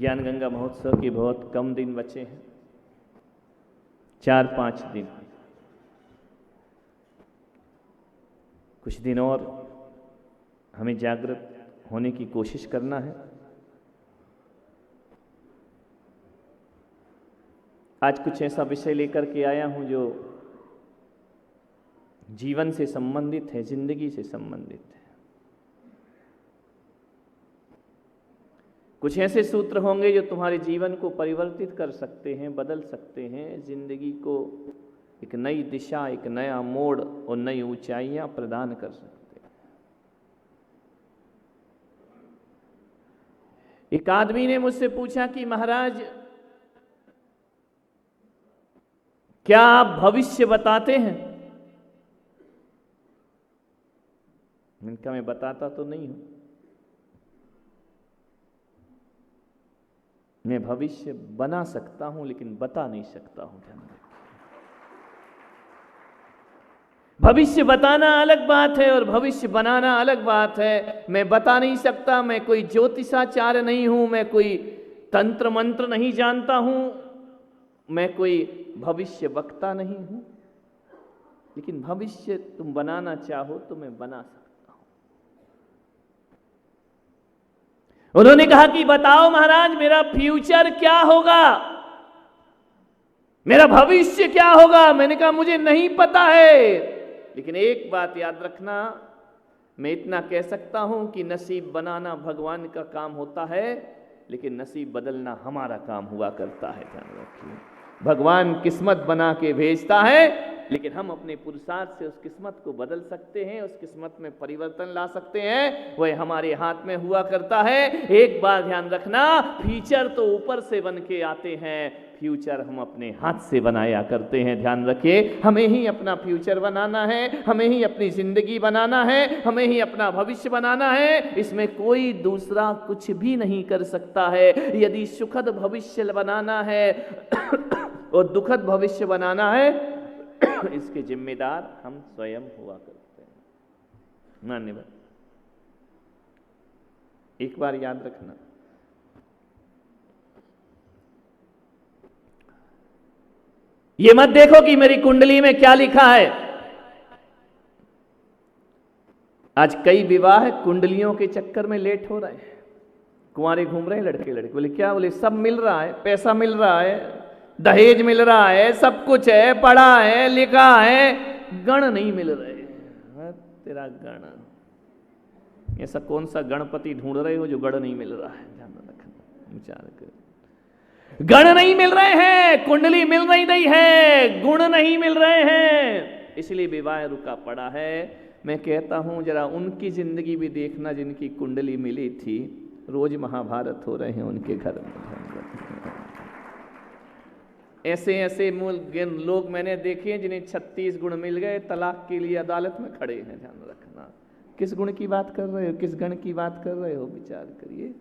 ज्ञान गंगा महोत्सव के बहुत कम दिन बचे हैं, 4-5 दिन। कुछ दिन और हमें जागृत होने की कोशिश करना है। आज कुछ ऐसा विषय लेकर के आया हूं जो जीवन से संबंधित है, जिंदगी से संबंधित है। कुछ ऐसे सूत्र होंगे जो तुम्हारे जीवन को परिवर्तित कर सकते हैं, बदल सकते हैं, जिंदगी को एक नई दिशा, एक नया मोड़ और नई ऊंचाइयां प्रदान कर सकते हैं। एक आदमी ने मुझसे पूछा कि महाराज, क्या आप भविष्य बताते हैं? मैंने कहा मैं बताता तो नहीं हूं, मैं भविष्य बना सकता हूं लेकिन बता नहीं सकता हूं। ध्यान रखिए, भविष्य बताना अलग बात है और भविष्य बनाना अलग बात है। मैं बता नहीं सकता, मैं कोई ज्योतिषाचार्य नहीं हूं, मैं कोई तंत्र मंत्र नहीं जानता हूं, मैं कोई भविष्य वक्ता नहीं हूं, लेकिन भविष्य तुम बनाना चाहो तो मैं बना सकता हूं। उन्होंने कहा कि बताओ महाराज, मेरा फ्यूचर क्या होगा, मेरा भविष्य क्या होगा? मैंने कहा मुझे नहीं पता है, लेकिन एक बात याद रखना, मैं इतना कह सकता हूं कि नसीब बनाना भगवान का काम होता है, लेकिन नसीब बदलना हमारा काम हुआ करता है। ध्यान रखिए, भगवान किस्मत बना के भेजता है, लेकिन हम अपने पुरुषार्थ से उस किस्मत को बदल सकते हैं, उस किस्मत में परिवर्तन ला सकते हैं, वह हमारे हाथ में हुआ करता है। एक बात ध्यान रखना, फ्यूचर तो ऊपर से बन के आते हैं, फ्यूचर हम अपने हाथ से बनाया करते हैं। ध्यान रखिए, हमें ही अपना फ्यूचर बनाना है, हमें ही अपनी जिंदगी बनाना है, हमें ही अपना भविष्य बनाना है। इसमें कोई दूसरा कुछ भी नहीं कर सकता है। यदि सुखद भविष्य बनाना है और दुखद भविष्य बनाना है, इसके जिम्मेदार हम स्वयं हुआ करते हैं। मान्यवर, एक बार याद रखना, ये मत देखो कि मेरी कुंडली में क्या लिखा है। आज कई विवाह कुंडलियों के चक्कर में लेट हो रहे हैं। कुंवारे घूम रहे हैं लड़के लड़के, बोले क्या? बोले सब मिल रहा है, पैसा मिल रहा है, दहेज मिल रहा है, सब कुछ है, पढ़ा है, लिखा है, गण नहीं मिल रहे। तेरा गण, ऐसा कौन सा गणपति ढूंढ रहे हो जो गण नहीं मिल रहा है? ध्यान रखना, विचार कर। गण नहीं मिल रहे हैं, कुंडली मिल नहीं रही है, गुण नहीं मिल रहे हैं, इसलिए विवाह रुका पड़ा है। मैं कहता हूं जरा उनकी जिंदगी भी देखना जिनकी कुंडली मिली थी। रोज महाभारत हो रहे हैं उनके घर में। ऐसे ऐसे लोग मैंने देखे हैं जिन्हें 36 गुण मिल गए, तलाक के लिए अदालत में खड़े हैं। ध्यान रखना, किस गुण की बात कर रहे हो, किस गण की बात कर रहे हो? विचार करिए,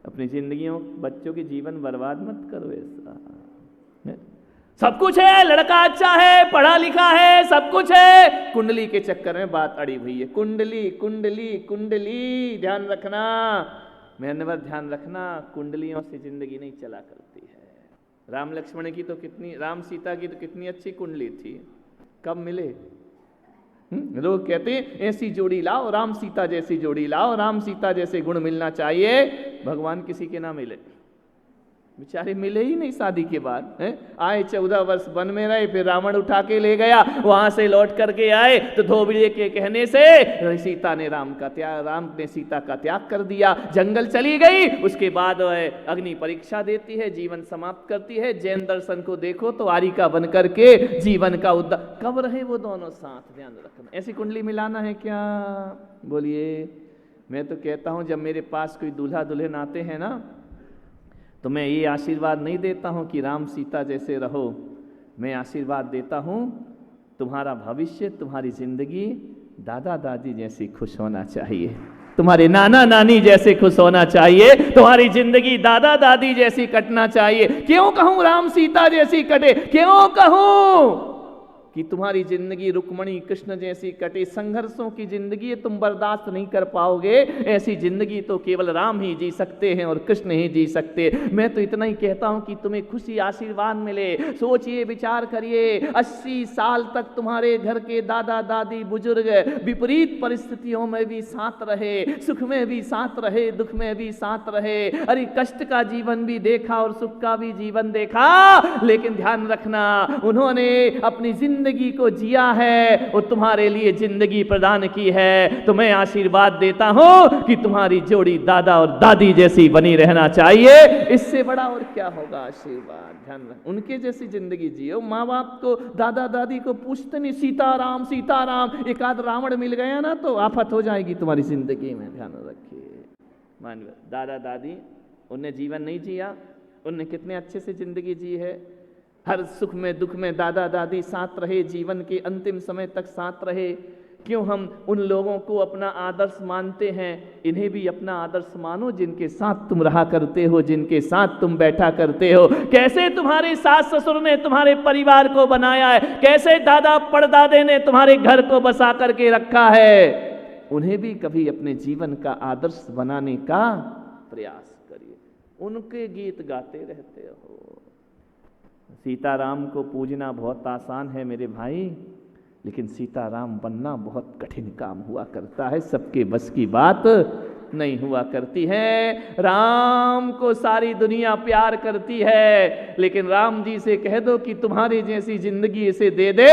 अपनी जिंदगियों, बच्चों के जीवन बर्बाद मत करो। ऐसा सब कुछ है, लड़का अच्छा है, पढ़ा लिखा है, सब कुछ है, कुंडली के चक्कर में बात अड़ी हुई है। कुंडली कुंडली कुंडली, ध्यान रखना, मेरे बात ध्यान रखना, कुंडलियों से जिंदगी नहीं चला करती है। राम लक्ष्मण की तो कितनी, राम सीता की तो कितनी अच्छी कुंडली थी, कब मिले? लोग कहते हैं ऐसी जोड़ी लाओ, राम सीता जैसी जोड़ी लाओ, राम सीता जैसे गुण मिलना चाहिए। भगवान किसी के ना मिले, बेचारे मिले ही नहीं शादी के बाद। आए 14 वर्ष वन में रहे, फिर रावण उठा के ले गया, वहां से लौट करके आए तो धोबिये के कहने से सीता ने राम ने सीता का त्याग कर दिया, जंगल चली गई। उसके बाद अग्नि परीक्षा देती है, जीवन समाप्त करती है। जैन दर्शन को देखो तो आरिका बन करके जीवन का उद्धार। कब रहे वो दोनों साथ? ध्यान रखना, ऐसी कुंडली मिलाना है क्या? बोलिए। मैं तो कहता हूं जब मेरे पास कोई दूल्हा दुल्हन आते हैं ना, तो मैं ये आशीर्वाद नहीं देता हूं कि राम सीता जैसे रहो, मैं आशीर्वाद देता हूं तुम्हारा भविष्य, तुम्हारी जिंदगी दादा दादी जैसी खुश होना चाहिए, तुम्हारे नाना नानी जैसे खुश होना चाहिए, तुम्हारी जिंदगी दादा दादी जैसी कटना चाहिए। क्यों कहूं राम सीता जैसी कटे? क्यों कहूं? कि तुम्हारी जिंदगी रुक्मणी कृष्ण जैसी कटे, संघर्षों की जिंदगी तुम बर्दाश्त नहीं कर पाओगे। ऐसी जिंदगी तो केवल राम ही जी सकते हैं और कृष्ण ही जी सकते। मैं तो इतना ही कहता हूं कि तुम्हें खुशी आशीर्वाद मिले। सोचिए, विचार करिए, 80 साल तक तुम्हारे घर के दादा दादी बुजुर्ग विपरीत परिस्थितियों में भी साथ रहे, सुख में भी साथ रहे, दुख में भी साथ रहे। अरे कष्ट का जीवन भी देखा और सुख का भी जीवन देखा, लेकिन ध्यान रखना, उन्होंने अपनी जिंदगी को जिया है और तुम्हारे लिए जिंदगी प्रदान की है। तो मैं आशीर्वाद देता हूं कि तुम्हारी जोड़ी दादा और दादी जैसी बनी रहना चाहिए। इससे बड़ा और क्या होगा आशीर्वाद। ध्यान रख, उनके जैसी जिंदगी जियो। माँ बाप को, दादा दादी को पूछते नहीं सीताराम सीताराम, एक आध रावण मिल गया ना तो आफत हो जाएगी तुम्हारी जिंदगी में। ध्यान रखिए। मान लो दादा दादी, उनने जीवन नहीं जिया, उनने कितने अच्छे से जिंदगी जी है। हर सुख में दुख में दादा दादी साथ रहे, जीवन के अंतिम समय तक साथ रहे। क्यों हम उन लोगों को अपना आदर्श मानते हैं? इन्हें भी अपना आदर्श मानो जिनके साथ तुम रहा करते हो, जिनके साथ तुम बैठा करते हो। कैसे तुम्हारे सास ससुर ने तुम्हारे परिवार को बनाया है, कैसे दादा परदादे ने तुम्हारे घर को बसा करके रखा है, उन्हें भी कभी अपने जीवन का आदर्श बनाने का प्रयास करिए। उनके गीत गाते रहते हो। सीताराम को पूजना बहुत आसान है मेरे भाई, लेकिन सीताराम बनना बहुत कठिन काम हुआ करता है। सबके बस की बात नहीं हुआ करती है। राम को सारी दुनिया प्यार करती है, लेकिन राम जी से कह दो कि तुम्हारी जैसी जिंदगी इसे दे दे,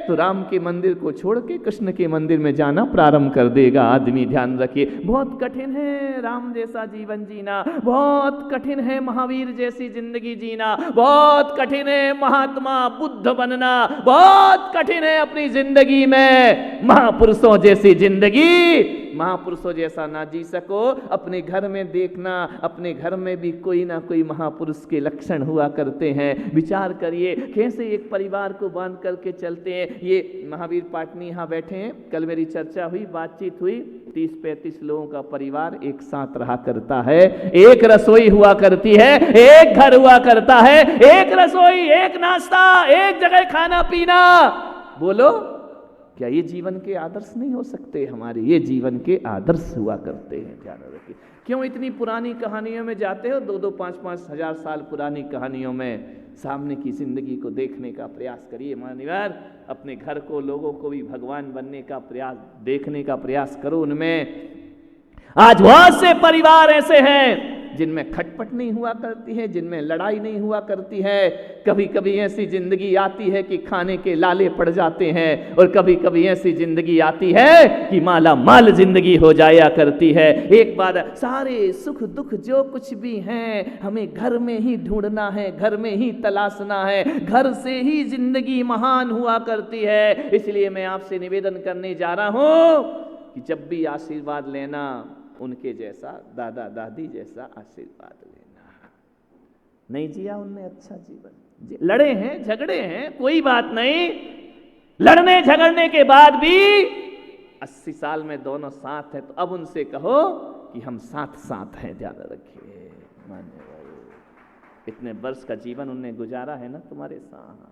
तो राम के मंदिर को छोड़ के कृष्ण के मंदिर में जाना प्रारंभ कर देगा आदमी। ध्यान रखिए, बहुत कठिन है राम जैसा जीवन जीना, बहुत कठिन है महावीर जैसी जिंदगी जीना, बहुत कठिन है महात्मा बुद्ध बनना, बहुत कठिन है अपनी जिंदगी में महापुरुषों जैसी जिंदगी। महापुरुषों जैसा ना जी सको, अपने घर में देखना, अपने घर में भी कोई ना कोई महापुरुष के लक्षण हुआ करते हैं। विचार करिए, कैसे एक परिवार को बांध करके चलते हैं। ये महावीर पाटनी यहाँ बैठे हैं, कल मेरी चर्चा हुई, बातचीत हुई, 30-35 लोगों का परिवार एक साथ रहा करता है। एक रसोई हुआ करती है, एक घर हुआ करता है, एक रसोई, एक नाश्ता, एक जगह खाना पीना। बोलो, क्या ये जीवन के आदर्श नहीं हो सकते हमारे? ये जीवन के आदर्श हुआ करते हैं। ध्यान रखिए। क्यों इतनी पुरानी कहानियों में जाते हो? 2-2, 5-5 हजार साल पुरानी कहानियों में सामने की जिंदगी को देखने का प्रयास करिए। मानवीय, अपने घर को, लोगों को भी भगवान बनने का प्रयास, देखने का प्रयास करो उनमें। आज बहुत से परिवार ऐसे हैं जिनमें खटपट नहीं हुआ करती है, जिनमें लड़ाई नहीं हुआ करती है। कभी कभी ऐसी जिंदगी आती है कि खाने के लाले पड़ जाते हैं, और कभी कभी ऐसी जिंदगी आती है कि माला माल जिंदगी हो जाया करती है। एक बार सारे सुख दुख जो कुछ भी हैं हमें घर में ही ढूंढना है, घर में ही तलाशना है, घर से ही जिंदगी महान हुआ करती है। इसलिए मैं आपसे निवेदन करने जा रहा हूं कि जब भी आशीर्वाद लेना, उनके जैसा, दादा दादी जैसा आशीर्वाद लेना। नहीं जिया उनने अच्छा जीवन, लड़े हैं, झगड़े हैं, कोई बात नहीं। लड़ने झगड़ने के बाद भी 80 साल में दोनों साथ हैं, तो अब उनसे कहो कि हम साथ साथ हैं। ध्यान रखिए, मान्य इतने वर्ष का जीवन उनने गुजारा है ना तुम्हारे साथ,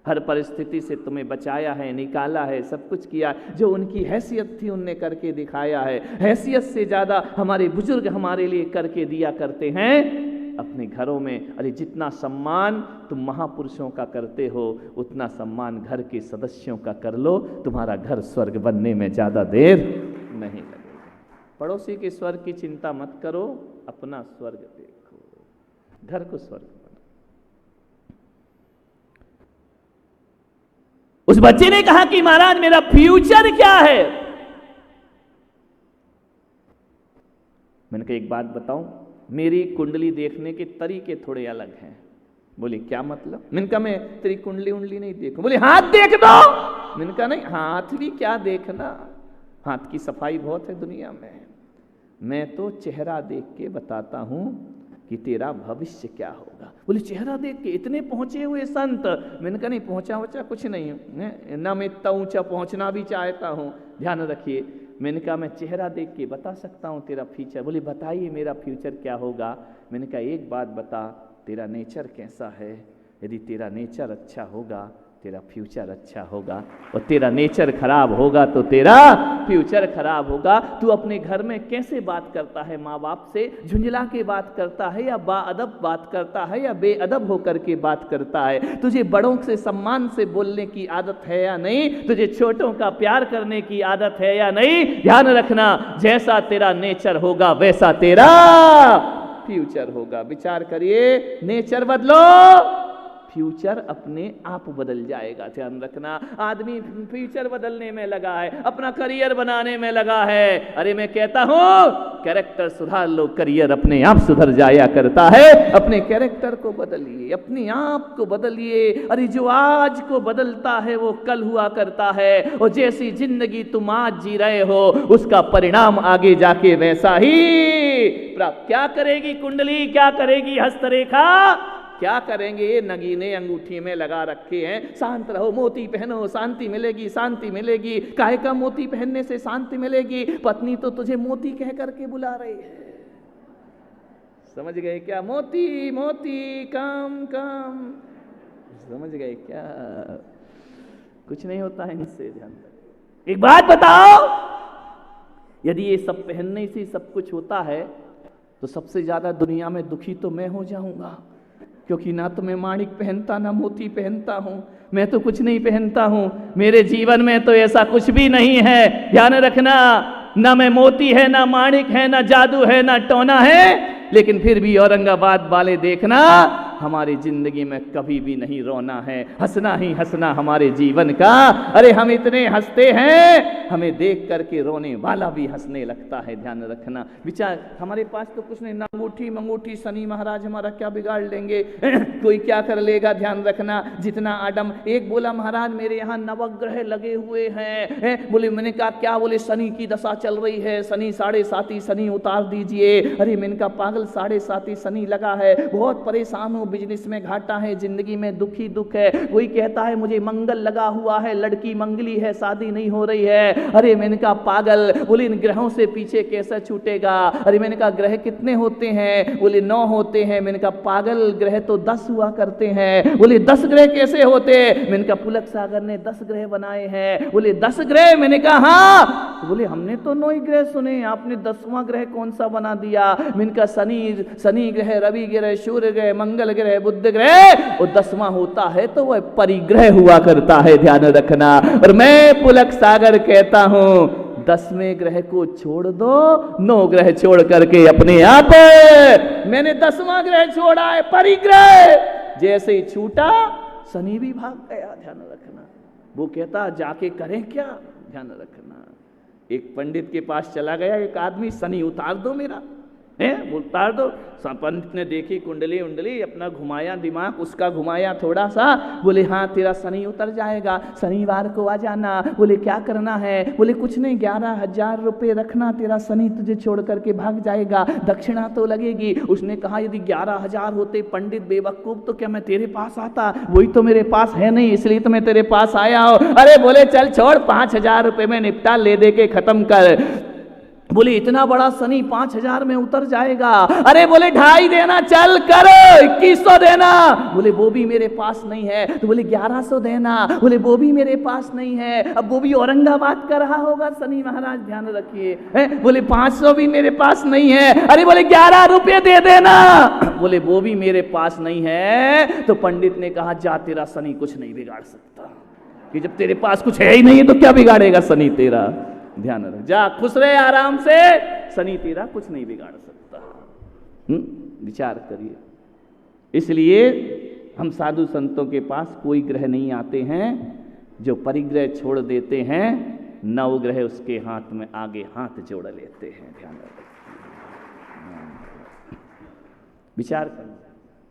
हर परिस्थिति से तुम्हें बचाया है, निकाला है, सब कुछ किया। जो उनकी हैसियत थी उनने करके दिखाया है। हैसियत से ज़्यादा हमारे बुजुर्ग हमारे लिए करके दिया करते हैं अपने घरों में। अरे जितना सम्मान तुम महापुरुषों का करते हो, उतना सम्मान घर के सदस्यों का कर लो। तुम्हारा घर स्वर्ग बनने में ज़्यादा देर नहीं लगेगा। पड़ोसी के स्वर्ग की चिंता मत करो, अपना स्वर्ग देखो, घर को स्वर्ग। उस बच्चे ने कहा कि महाराज मेरा फ्यूचर क्या है? मैंने कहा एक बात बताऊं, मेरी कुंडली देखने के तरीके थोड़े अलग हैं। बोले क्या मतलब? मैंने कहा मैं तेरी कुंडली उंडली नहीं देखूं। बोले हाथ देख दो। मैंने कहा नहीं, हाथ भी क्या देखना, हाथ की सफाई बहुत है दुनिया में। मैं तो चेहरा देख के बताता हूं कि तेरा भविष्य क्या होगा। बोले चेहरा देख के? इतने पहुंचे हुए संत? मैंने कहा नहीं, पहुंचा वचा कुछ नहीं हूँ ना, मैं इतना ऊंचा पहुंचना भी चाहता हूँ। ध्यान रखिए, मैंने कहा मैं चेहरा देख के बता सकता हूँ तेरा फ्यूचर। बोले बताइए मेरा फ्यूचर क्या होगा। मैंने कहा एक बात बता, तेरा नेचर कैसा है? यदि तेरा नेचर अच्छा होगा तेरा फ्यूचर अच्छा होगा, और तेरा नेचर खराब होगा तो तेरा फ्यूचर खराब होगा। तू अपने घर में कैसे बात करता है, माँ बाप से झुंझला के बात करता है, या बाअदब बात करता है, या बेअदब होकर के बात करता है? तुझे बड़ों से सम्मान से बोलने की आदत है या नहीं? तुझे छोटों का प्यार करने की आदत है या नहीं? ध्यान रखना, जैसा तेरा नेचर होगा वैसा तेरा फ्यूचर होगा। विचार करिए, नेचर बदलो, फ्यूचर अपने आप बदल जाएगा। ध्यान रखना, आदमी फ्यूचर बदलने में लगा है, अपना करियर बनाने में लगा है। अरे मैं कहता हूं, कैरेक्टर सुधार लो, करियर अपने आप सुधर जाया करता है। अपने कैरेक्टर को बदलिए, अपने आप को बदलिए। अरे जो आज को बदलता है वो कल हुआ करता है, और जैसी जिंदगी तुम आज जी रहे हो उसका परिणाम आगे जाके वैसा ही प्राप्त। क्या करेगी कुंडली, क्या करेगी हस्तरेखा, क्या करेंगे ये नगीने अंगूठी में लगा रखे हैं? शांत रहो, मोती पहनो, शांति मिलेगी, शांति मिलेगी। काहे का मोती पहनने से शांति मिलेगी? पत्नी तो तुझे मोती कह करके बुला रही है। समझ गए क्या? मोती मोती काम काम, समझ गए क्या? कुछ नहीं होता है इनसे। ध्यान रखो, एक बात बताओ, यदि ये सब पहनने से सब कुछ होता है तो सबसे ज्यादा दुनिया में दुखी तो मैं हो जाऊंगा, क्योंकि ना तो मैं माणिक पहनता, ना मोती पहनता हूं, मैं तो कुछ नहीं पहनता हूं। मेरे जीवन में तो ऐसा कुछ भी नहीं है। ध्यान रखना, ना मैं मोती है, ना माणिक है, ना जादू है, ना टोना है, लेकिन फिर भी औरंगाबाद वाले देखना, हमारी जिंदगी में कभी भी नहीं रोना है, हंसना ही हंसना हमारे जीवन का। अरे हम इतने हंसते हैं, हमें देख करके रोने वाला भी हंसने लगता है। ध्यान रखना, विचार, हमारे पास तो कुछ नहीं, ना अंगूठी मंगूठी, शनि महाराज हमारा क्या बिगाड़ लेंगे, कोई क्या कर लेगा। ध्यान रखना, जितना आडम। एक बोला, महाराज मेरे यहाँ नवग्रह लगे हुए हैं। बोले, मैंने कहा क्या? बोले शनि की दशा चल रही है, शनि 7.5 शनि उतार दीजिए। अरे मैंने कहा पागल, 7.5 शनि लगा है, बहुत परेशान हूँ, बिजनेस में घाटा है, जिंदगी में दुखी दुख है। कोई कहता है मुझे मंगल लगा हुआ है, लड़की मंगली है, शादी नहीं हो रही है। अरे मैंने कहा पागल, बोले इन ग्रहों से पीछे कैसे छूटेगा? अरे मैंने कहा ग्रह कितने होते हैं? बोले 9 होते हैं। मैंने कहा पागल, ग्रह तो 10 हुआ करते हैं। बोले 10 ग्रह कैसे होते? मैंने कहा पुलक सागर ने 10 ग्रह बनाए हैं। बोले 10 ग्रह? मैंने कहा हाँ। तो बोले हमने तो 9 ही ग्रह सुने, आपने 10वां ग्रह कौन सा बना दिया? मैंने कहा शनि ग्रह, रवि ग्रह, सूर्य ग्रह, मंगल ग्रह, बुध ग्रह, और 10वां होता है तो वह परिग्रह हुआ करता है। ध्यान रखना, और मैं पुलक सागर कहता हूं 10वें ग्रह को छोड़ दो, 9 ग्रह छोड़ करके अपने आप। मैंने 10वां ग्रह छोड़ा है, परिग्रह। जैसे ही छूटा शनि भी भाग गया। ध्यान रखना, वो कहता जाके करें क्या? ध्यान रखना, एक पंडित के पास चला गया एक आदमी, शनि उतार दो मेरा, उतार दो। पंडित ने देखी कुंडली उंडली, अपना घुमाया दिमाग, उसका घुमाया थोड़ा सा। बोले हाँ तेरा शनि उतर जाएगा, शनिवार को आ जाना। बोले क्या करना है? बोले कुछ नहीं, 11,000 रुपये रखना, तेरा शनि तुझे छोड़ करके भाग जाएगा, दक्षिणा तो लगेगी। उसने कहा यदि 11,000 होते पंडित बेवकूफ, तो क्या मैं तेरे पास आता? वही तो मेरे पास है नहीं, इसलिए तो मैं तेरे पास आया हूं। अरे बोले चल छोड़, 5,000 रुपये में निपटा, ले दे के खत्म कर। बोले इतना बड़ा शनि 5,000 में उतर जाएगा? अरे बोले 2.5 देना, चल करो, 2100 देना। बोले वो भी मेरे पास नहीं है। तो बोले 1100 देना। बोले वो भी मेरे पास नहीं है। अब वो भी औरंगाबाद का रहा होगा शनि महाराज, ध्यान रखिए। बोले 500 भी मेरे पास नहीं है। अरे बोले 11 रुपये दे देना। बोले वो भी मेरे पास नहीं है। तो पंडित ने कहा जा, तेरा शनि कुछ नहीं बिगाड़ सकता, कि जब तेरे पास कुछ है ही नहीं तो क्या बिगाड़ेगा शनि तेरा? ध्यान रख, जा खुश रहे आराम से, शनि तेरा कुछ नहीं बिगाड़ सकता। विचार करिए। इसलिए हम साधु संतों के पास कोई ग्रह नहीं आते हैं, जो परिग्रह छोड़ देते हैं 9 ग्रह उसके हाथ में आगे हाथ जोड़ लेते हैं। ध्यान रखिए, विचार करो,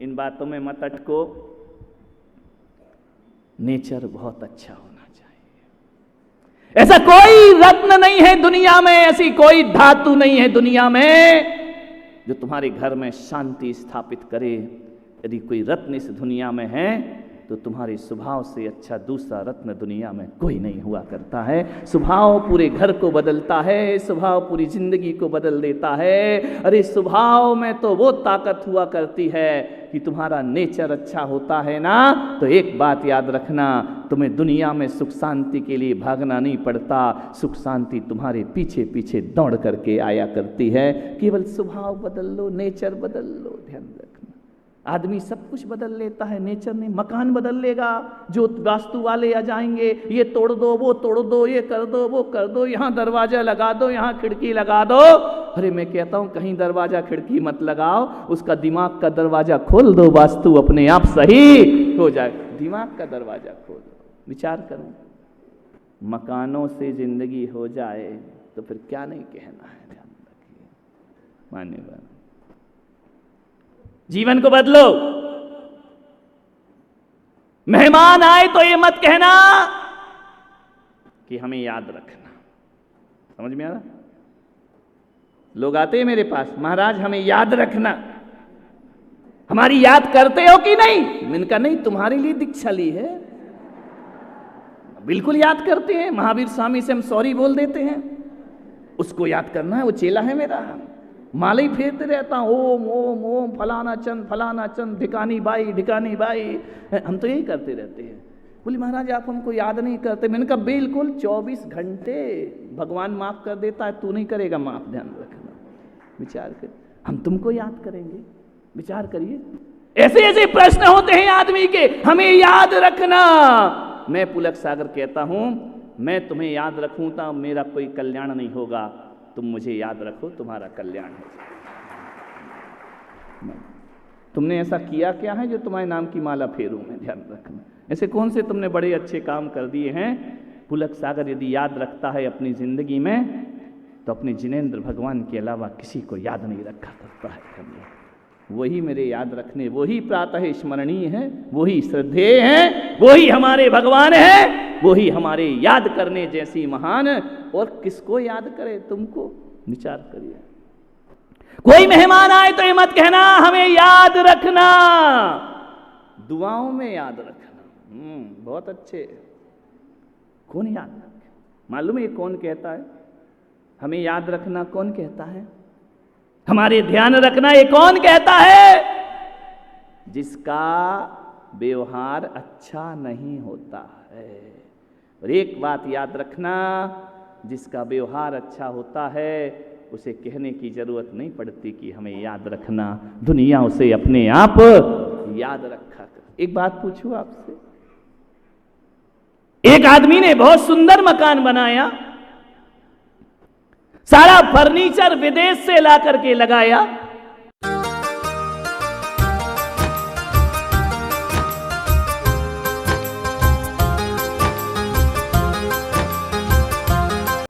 इन बातों में मत अटको। नेचर बहुत अच्छा होना चाहिए। ऐसा कोई रत्न नहीं है दुनिया में, ऐसी कोई धातु नहीं है दुनिया में जो तुम्हारे घर में शांति स्थापित करे। यदि कोई रत्न इस दुनिया में है तो तुम्हारे स्वभाव से अच्छा दूसरा रत्न दुनिया में कोई नहीं हुआ करता है। स्वभाव पूरे घर को बदलता है, स्वभाव पूरी जिंदगी को बदल देता है। अरे स्वभाव में तो वो ताकत हुआ करती है कि तुम्हारा नेचर अच्छा होता है ना, तो एक बात याद रखना, तुम्हें दुनिया में सुख शांति के लिए भागना नहीं पड़ता, सुख शांति तुम्हारे पीछे पीछे दौड़ करके आया करती है। केवल स्वभाव बदल लो, नेचर बदल लो। ध्यान रखना, आदमी सब कुछ बदल लेता है, नेचर नहीं। मकान बदल लेगा, जो वास्तु वाले आ जाएंगे, ये तोड़ दो, वो तोड़ दो, ये कर दो, वो कर दो, यहाँ दरवाजा लगा दो, यहाँ खिड़की लगा दो। अरे मैं कहता हूँ कहीं दरवाजा खिड़की मत लगाओ, उसका दिमाग का दरवाजा खोल दो, वास्तु अपने आप सही हो जाए। दिमाग का दरवाजा खोल दो, विचार करो। मकानों से जिंदगी हो जाए तो फिर क्या नहीं कहना है। ध्यान रखिए, मान्यवर, जीवन को बदलो। मेहमान आए तो ये मत कहना कि हमें याद रखना। समझ में आ रहा? लोग आते हैं मेरे पास, महाराज हमें याद रखना, हमारी याद करते हो कि नहीं? मैंने कहा नहीं, तुम्हारे लिए दीक्षा ली है, बिल्कुल याद करते हैं। महावीर स्वामी से हम सॉरी बोल देते हैं, उसको याद करना है, वो चेला है मेरा। माला ही फेरते रहता हूँ, ओम ओम ओम, फलाना चंद, ढिकानी बाई, हम तो यही करते रहते हैं। बोली महाराज आप हमको याद नहीं करते। मैंने कहा बिल्कुल 24 घंटे भगवान माफ कर देता है, तू नहीं करेगा माफ। ध्यान रखना, विचार कर, हम तुमको याद करेंगे, विचार करिए। ऐसे ऐसे प्रश्न होते हैं आदमी के, हमें याद रखना। मैं पुलक सागर कहता हूं, मैं तुम्हें याद रखूं तो मेरा कोई कल्याण नहीं होगा, तुम मुझे याद रखो, तुम्हारा कल्याण हो। तुमने ऐसा किया क्या है जो तुम्हारे नाम की माला फेरूं मैं? ध्यान रखना, ऐसे कौन से तुमने बड़े अच्छे काम कर दिए हैं? पुलक सागर यदि याद रखता है अपनी जिंदगी में, तो अपने जिनेंद्र भगवान के अलावा किसी को याद नहीं रखा करता है। वही मेरे याद रखने, वही प्रातः स्मरणीय है, वही श्रद्धेय है, वही हमारे भगवान है, वही हमारे याद करने जैसी महान। और किसको याद करे? तुमको। विचार करिए, कोई मेहमान आए तो ये मत कहना हमें याद रखना, दुआओं में याद रखना। बहुत अच्छे। कौन याद रखे? मालूम है ये कौन कहता है? हमें याद रखना कौन कहता है? हमारे ध्यान रखना ये कौन कहता है? जिसका व्यवहार अच्छा नहीं होता है। और एक बात याद रखना, जिसका व्यवहार अच्छा होता है उसे कहने की जरूरत नहीं पड़ती कि हमें याद रखना, दुनिया उसे अपने आप याद रखा कर। एक बात पूछूं आपसे, एक आदमी ने बहुत सुंदर मकान बनाया, सारा फर्नीचर विदेश से ला करके लगाया,